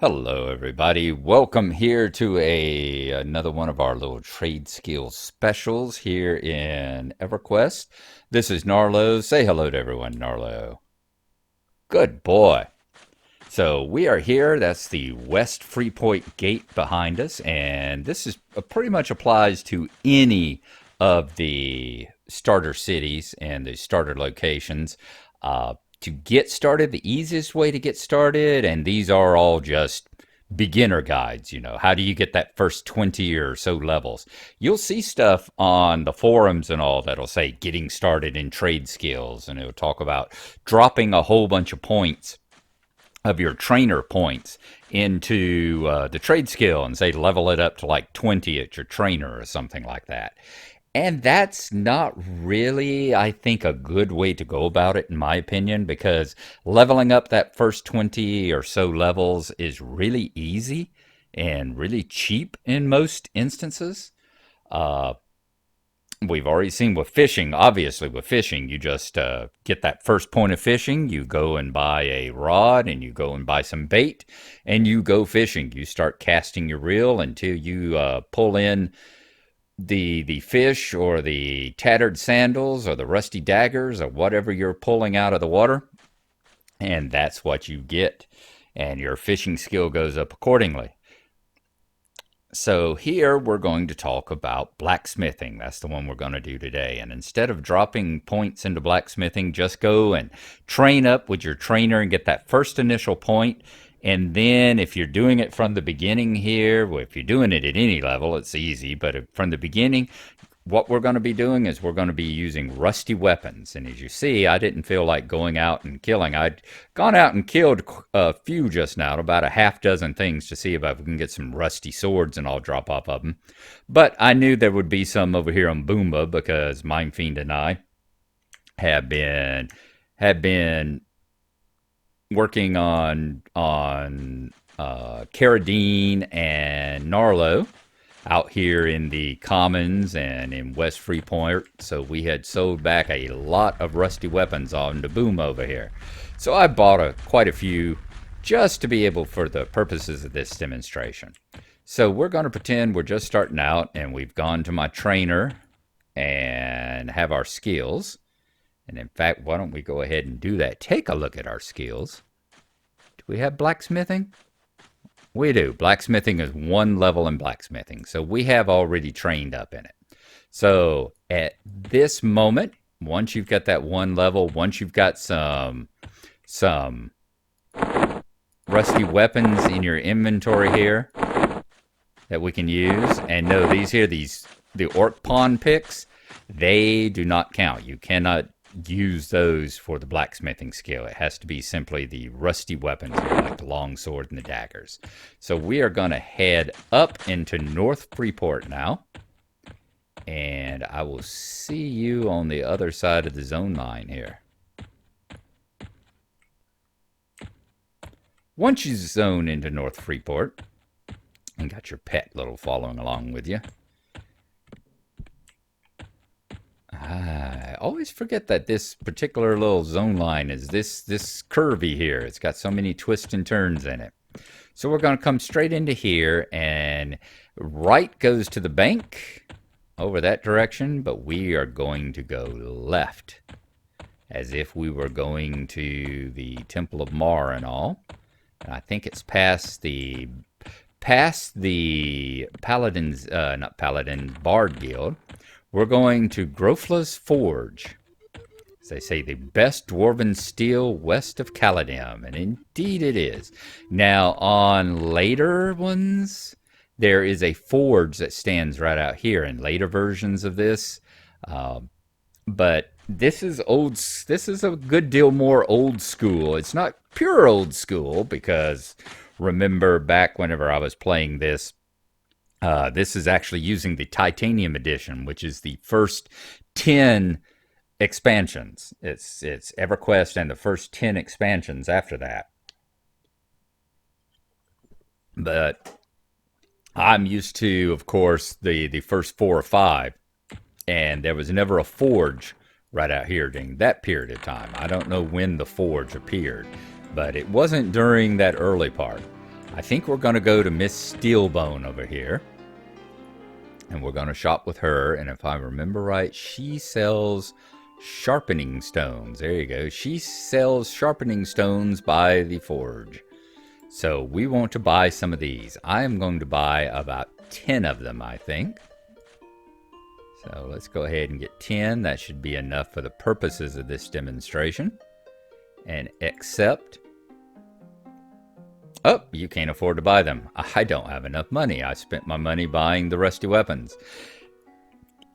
Hello, everybody. Welcome here to another one of our little trade skills specials here in EverQuest. This is Gnarlo. Say hello to everyone, Gnarlo. Good boy. So we are here. That's the West Freepoint Gate behind us, and this is pretty much applies to any of the starter cities and the starter locations. To get started, the easiest way to get started, and these are all just beginner guides. How do you get that first 20 or so levels? You'll see stuff on the forums and all that'll say getting started in trade skills, and it'll talk about dropping a whole bunch of points of your trainer points into the trade skill and say level it up to like 20 at your trainer or something like that. And that's not really, I think, a good way to go about it, in my opinion, because leveling up that first 20 or so levels is really easy and really cheap in most instances. Uh, we've already seen with fishing, obviously, with fishing, you just get that first point of fishing, you go and buy a rod, and you go and buy some bait, and you go fishing. You start casting your reel until you pull in the fish or the tattered sandals or the rusty daggers or whatever you're pulling out of the water, and that's what you get, and your fishing skill goes up accordingly. So here we're going to talk about blacksmithing. That's the one we're going to do today. And instead of dropping points into blacksmithing, just go and train up with your trainer and get that first initial point. And then if you're doing it from the beginning here, well, if you're doing it at any level, it's easy. But from the beginning, what we're going to be doing is we're going to be using rusty weapons. And as you see, I didn't feel like going out and killing. I'd gone out and killed a few just now, about a half dozen things to see if I can get some rusty swords and I'll drop off of them. But I knew there would be some over here on Boomba because Mindfiend and I have been working on Carradine and Gnarlo out here in the Commons and in West Freeport. So we had sold back a lot of rusty weapons on the boom over here. So I bought quite a few just to be able for the purposes of this demonstration. So we're going to pretend we're just starting out and we've gone to my trainer and have our skills. And in fact, why don't we go ahead and do that? Take a look at our skills. Do we have blacksmithing? We do. Blacksmithing is one level in blacksmithing. So we have already trained up in it. So at this moment, once you've got that one level, once you've got some rusty weapons in your inventory here that we can use, and no, the orc pawn picks, they do not count. You cannot use those for the blacksmithing skill. It has to be simply the rusty weapons here, like the long sword and the daggers. So we are going to head up into North Freeport now, and I will see you on the other side of the zone line here. Once you zone into North Freeport, and got your pet little following along with you, I always forget that this particular little zone line is this curvy here. It's got so many twists and turns in it. So we're going to come straight into here, and right goes to the bank over that direction, but we are going to go left as if we were going to the Temple of Mar and all. And I think it's past the Paladin's, not Paladin, Bard Guild. We're going to Grofla's Forge. As they say, the best dwarven steel west of Caladim. And indeed it is. Now, on later ones, there is a forge that stands right out here in later versions of this. But this is old. This is a good deal more old school. It's not pure old school because remember back whenever I was playing this, this is actually using the Titanium Edition, which is the first 10 expansions. It's EverQuest and the first 10 expansions after that. But I'm used to, of course, the first 4 or 5, and there was never a forge right out here during that period of time. I don't know when the forge appeared, but it wasn't during that early part. I think we're going to go to Miss Steelbone over here. And we're going to shop with her. And if I remember right, she sells sharpening stones. There you go. She sells sharpening stones by the forge. So we want to buy some of these. I am going to buy about 10 of them, I think. So let's go ahead and get 10. That should be enough for the purposes of this demonstration. And accept. Oh, you can't afford to buy them. I don't have enough money. I spent my money buying the rusty weapons.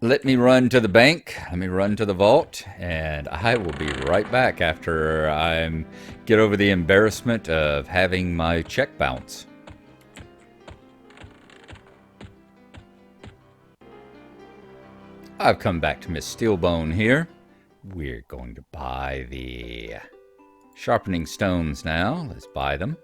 Let me run to the bank. Let me run to the vault. And I will be right back after I get over the embarrassment of having my check bounce. I've come back to Miss Steelbone here. We're going to buy the sharpening stones now. Let's buy them.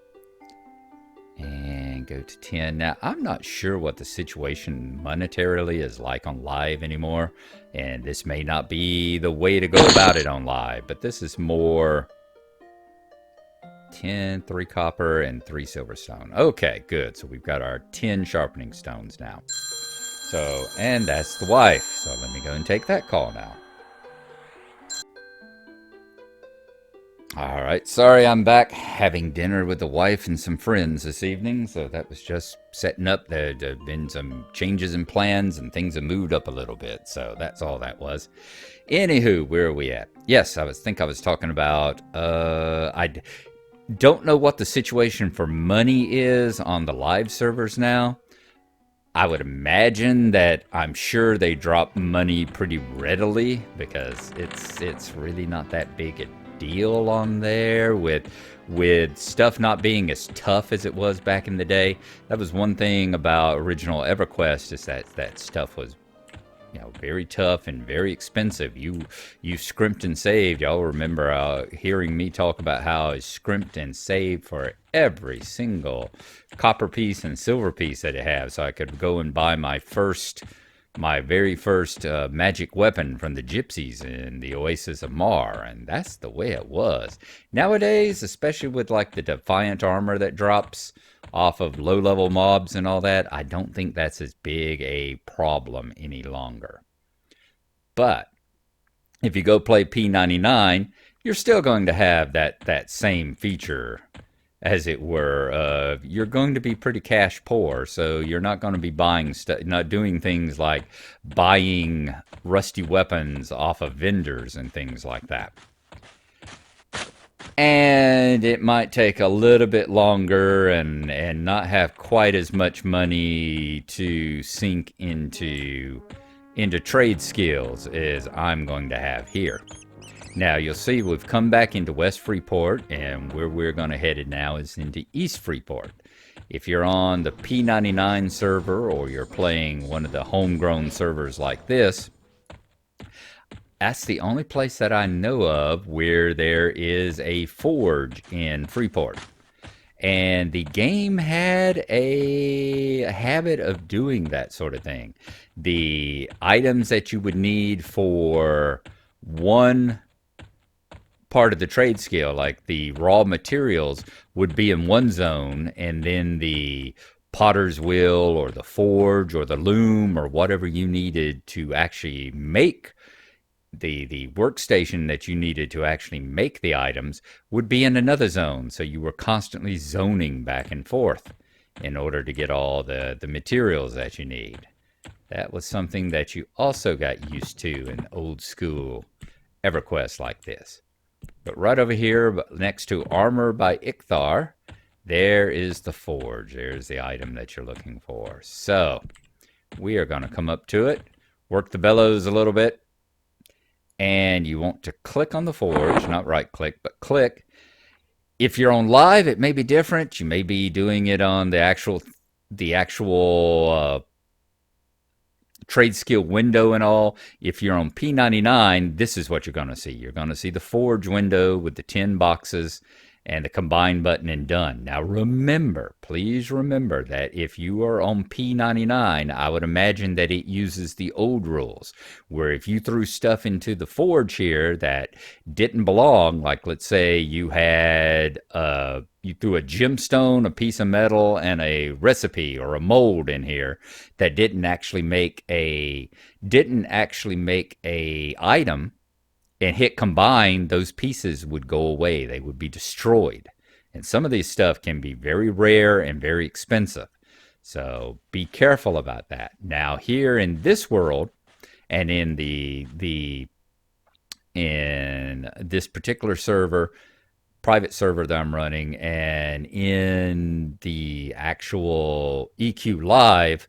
And go to 10. Now, I'm not sure what the situation monetarily is like on live anymore. And this may not be the way to go about it on live. But this is more 10, 3 copper, and 3 silver stone. Okay, good. So we've got our 10 sharpening stones now. So, and that's the wife. So let me go and take that call now. All right, sorry I'm back having dinner with the wife and some friends this evening. So that was just setting up. There have been some changes in plans and things have moved up a little bit. So that's all that was. Anywho, where are we at? Yes, I was talking about, I don't know what the situation for money is on the live servers now. I would imagine that I'm sure they drop money pretty readily because it's really not that big a deal on there with stuff not being as tough as it was back in the day. That was one thing about original EverQuest, is that stuff was, you know, very tough and very expensive. You scrimped and saved. Y'all remember hearing me talk about how I scrimped and saved for every single copper piece and silver piece that it had, so I could go and buy my very first magic weapon from the gypsies in the Oasis of Mar, and that's the way it was. Nowadays, especially with like the Defiant armor that drops off of low-level mobs and all that, I don't think that's as big a problem any longer. But if you go play P99, you're still going to have that same feature, as it were. You're going to be pretty cash poor, so you're not going to be not doing things like buying rusty weapons off of vendors and things like that. And it might take a little bit longer and not have quite as much money to sink into trade skills as I'm going to have here. Now, you'll see we've come back into West Freeport, and where we're going to head now is into East Freeport. If you're on the P99 server or you're playing one of the homegrown servers like this, that's the only place that I know of where there is a forge in Freeport. And the game had a habit of doing that sort of thing. The items that you would need for one part of the trade skill, like the raw materials, would be in one zone, and then the potter's wheel or the forge or the loom or whatever you needed to actually make the workstation that you needed to actually make the items would be in another zone. So you were constantly zoning back and forth in order to get all the materials that you need. That was something that you also got used to in old school EverQuest like this. But right over here, next to Armor by Ichthar, there is the forge. There's the item that you're looking for. So we are going to come up to it, work the bellows a little bit, and you want to click on the forge, not right click, but click. If you're on live, it may be different. You may be doing it on the actual trade skill window and all. If you're on P99, this is what you're going to see. You're going to see the forge window with the 10 boxes, and the combine button and done. Now remember, please remember that if you are on P99, I would imagine that it uses the old rules, where if you threw stuff into the forge here that didn't belong, like let's say you had you threw a gemstone, a piece of metal, and a recipe or a mold in here that didn't actually make a item, and hit combine, those pieces would go away. They would be destroyed. And some of these stuff can be very rare and very expensive. So be careful about that. Now here in this world, and in the in this particular server, private server that I'm running, and in the actual EQ live,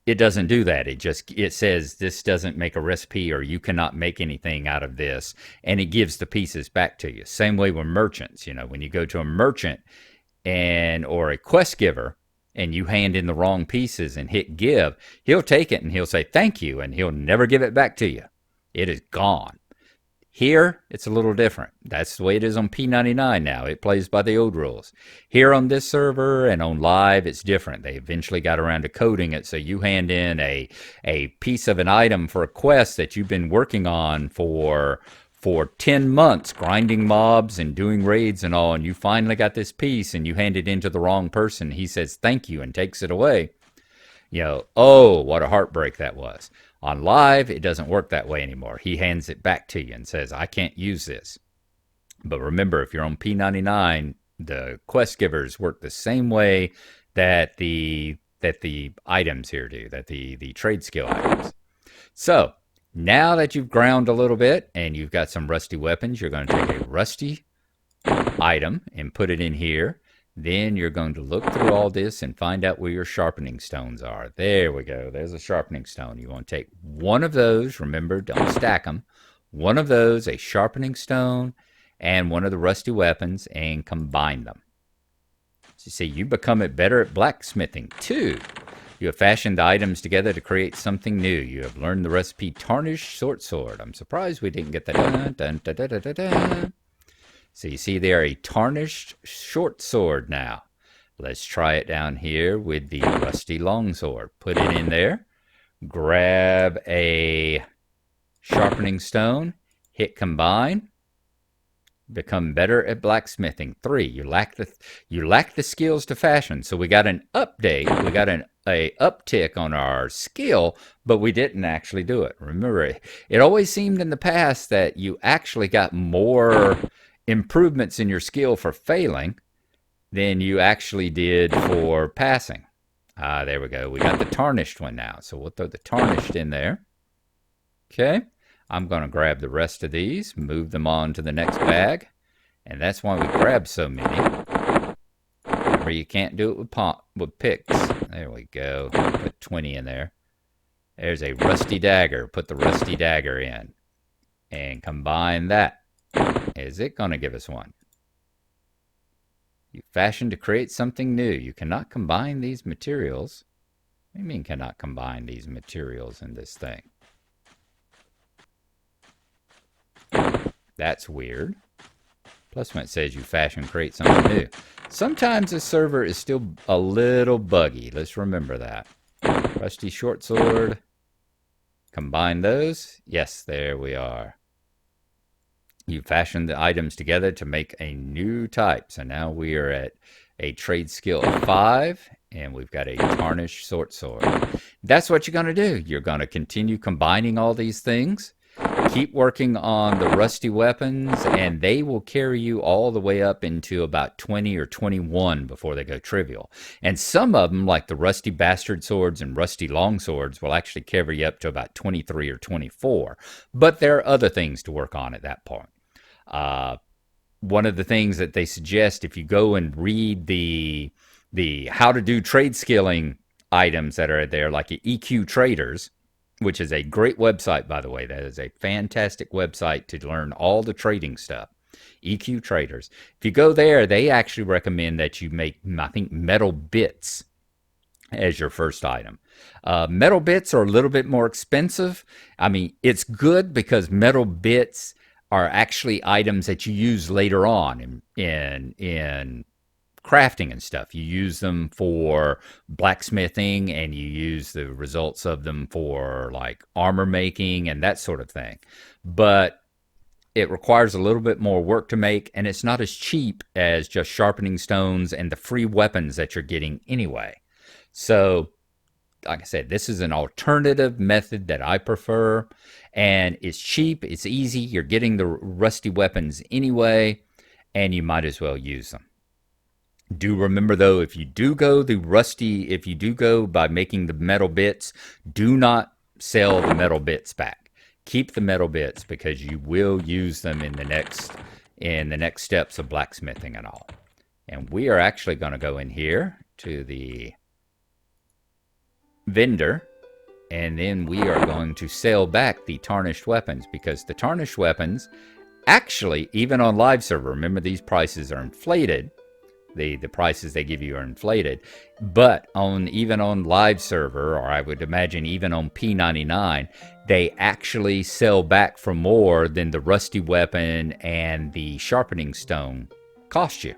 it doesn't do that. It says this doesn't make a recipe, or you cannot make anything out of this, and it gives the pieces back to you. Same way with merchants. When you go to a merchant or a quest giver and you hand in the wrong pieces and hit give, he'll take it and he'll say thank you, and he'll never give it back to you. It is gone. Here, it's a little different. That's the way it is on P99 now. It plays by the old rules. Here on this server and on live, it's different. They eventually got around to coding it, so you hand in a piece of an item for a quest that you've been working on for 10 months, grinding mobs and doing raids and all, and you finally got this piece and you hand it in to the wrong person. He says thank you and takes it away. Oh, what a heartbreak that was. On live, it doesn't work that way anymore. He hands it back to you and says, I can't use this. But remember, if you're on P99, the quest givers work the same way that the items here do, that the trade skill items. So now that you've ground a little bit and you've got some rusty weapons, you're going to take a rusty item and put it in here. Then you're going to look through all this and find out where your sharpening stones are. There we go. There's a sharpening stone. You want to take one of those. Remember, don't stack them. One of those, a sharpening stone, and one of the rusty weapons, and combine them. So you see, you become better at blacksmithing. 2, you have fashioned the items together to create something new. You have learned the recipe tarnished short sword. I'm surprised we didn't get the dun, dun, dun, dun, dun, dun. So you see there, a tarnished short sword now. Let's try it down here with the rusty longsword. Put it in there. Grab a sharpening stone. Hit combine. Become better at blacksmithing. 3, you lack the skills to fashion. So we got an update. We got a uptick on our skill, but we didn't actually do it. Remember, it always seemed in the past that you actually got more improvements in your skill for failing than you actually did for passing. There we go. We got the tarnished one now. So we'll throw the tarnished in there. Okay. I'm going to grab the rest of these, move them on to the next bag. And that's why we grab so many. Remember, you can't do it with picks. There we go. Put 20 in there. There's a rusty dagger. Put the rusty dagger in. And combine that. Is it going to give us one? You fashioned to create something new. You cannot combine these materials. What do you mean cannot combine these materials in this thing? That's weird. Plus when it says you fashion create something new. Sometimes the server is still a little buggy. Let's remember that. Rusty short sword. Combine those. Yes, there we are. You fashioned the items together to make a new type. So now we are at a trade skill of 5, and we've got a tarnished short sword. That's what you're going to do. You're going to continue combining all these things. Keep working on the rusty weapons, and they will carry you all the way up into about 20 or 21 before they go trivial. And some of them, like the rusty bastard swords and rusty long swords, will actually carry you up to about 23 or 24. But there are other things to work on at that point. One of the things that they suggest, if you go and read the how to do trade skilling items that are there, like EQ Traders, which is a great website, by the way. That is a fantastic website to learn all the trading stuff. EQ Traders. If you go there, they actually recommend that you make, I think, metal bits as your first item. Metal bits are a little bit more expensive. I mean, it's good because metal bits are actually items that you use later on in crafting and stuff. You use them for blacksmithing, and you use the results of them for like armor making and that sort of thing. But it requires a little bit more work to make, and it's not as cheap as just sharpening stones and the free weapons that you're getting anyway. So, like I said, this is an alternative method that I prefer, and it's cheap, it's easy, you're getting the rusty weapons anyway, and you might as well use them. Do remember though, if you do go by making the metal bits, do not sell the metal bits back. Keep the metal bits because you will use them in the next steps of blacksmithing and all. And we are actually going to go in here to the vendor, and then we are going to sell back the tarnished weapons, because the tarnished weapons actually, even on live server, remember these prices are inflated. The prices they give you are inflated, but even on live server, or I would imagine even on P99, they actually sell back for more than the rusty weapon and the sharpening stone cost you.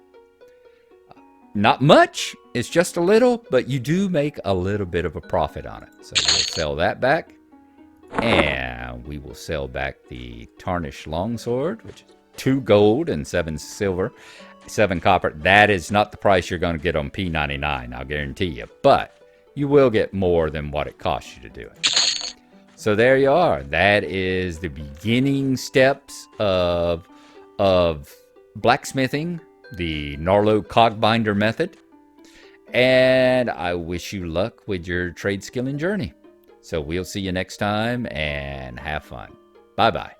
Not much, it's just a little, but you do make a little bit of a profit on it. So we'll sell that back, and we will sell back the tarnished longsword, which is 2 gold and 7 silver. 7 copper. That is not the price you're going to get on P99, I'll guarantee you. But you will get more than what it costs you to do it. So there you are. That is the beginning steps of blacksmithing, the Gnarlo Cogbinder method. And I wish you luck with your trade skilling journey. So we'll see you next time, and have fun. Bye-bye.